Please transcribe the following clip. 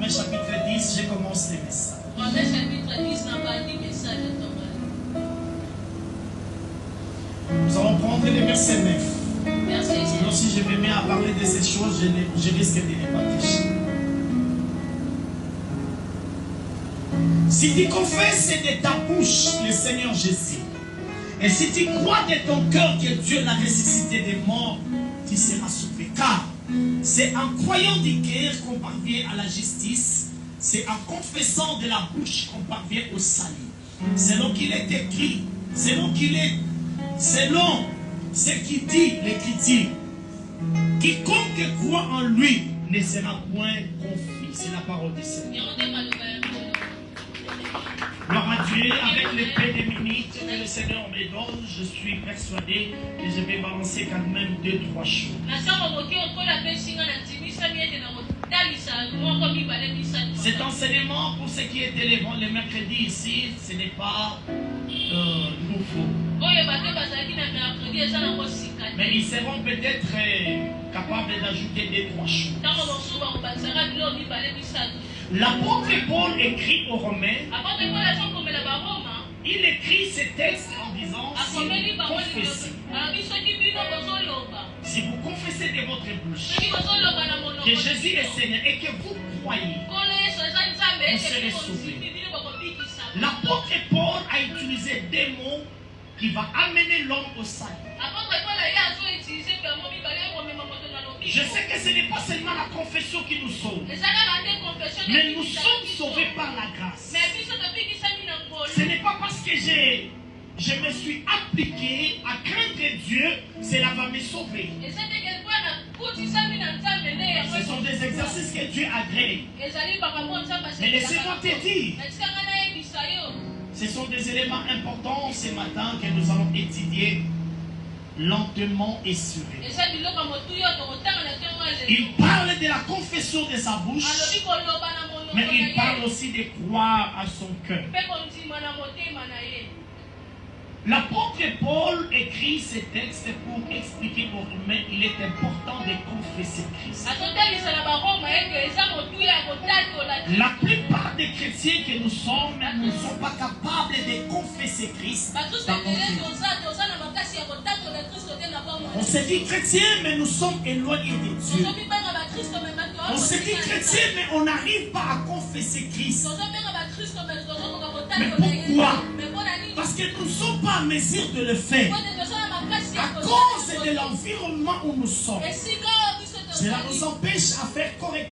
Romains chapitre 10, je commence les messages. Romains chapitre 10, n'a pas dit message de ton mari. Nous allons prendre les versets 9. Verset 9. Sinon, si je me mets à parler de ces choses, je risque de les partager. Si tu confesses de ta bouche le Seigneur Jésus, et si tu crois de ton cœur que Dieu l'a ressuscité des morts, tu seras sauvé. Car c'est en croyant du cœur qu'on parvient à la justice, c'est en confessant de la bouche qu'on parvient au salut. Selon qu'il est écrit, selon ce qui dit l'Écriture, quiconque croit en lui ne sera point confus. C'est la parole du Seigneur. Gloire à Dieu, avec les peu de minutes que le Seigneur me donne, je suis persuadé que je vais balancer quand même 2-3 choses. Cet enseignement, pour ce qui était le mercredi ici, ce n'est pas nouveau. Mais ils seront peut-être capables d'ajouter 2-3 choses. L'apôtre Paul écrit aux Romains. Il écrit ce texte en disant, si vous confessez de votre bouche que Jésus est Seigneur et que vous croyez, vous serez sauvés. L'apôtre Paul a utilisé des mots qui vont amener l'homme au salut. Je sais que ce n'est pas seulement la confession qui nous sauve, mais nous sommes sauvés par la grâce. Ce n'est pas parce que je me suis appliqué à craindre Dieu, cela va me sauver. Ce sont des exercices que Dieu a créés. Mais laissez-moi te dire, ce sont des éléments importants ce matin que nous allons étudier lentement et sûrement. Il parle de la confession de sa bouche, mais il parle aussi de croire à son cœur. L'apôtre Paul écrit ce texte pour expliquer aux Romains qu'il est important de confesser Christ. La plupart des chrétiens que nous sommes ne sont pas capables de confesser Christ. On se dit chrétien, mais nous sommes éloignés de Dieu. On se dit chrétien, mais on n'arrive pas à confesser Christ. Mais pourquoi? Parce que nous ne sommes pas en mesure de le faire. À cause de l'environnement où nous sommes. Cela nous empêche à faire correctement.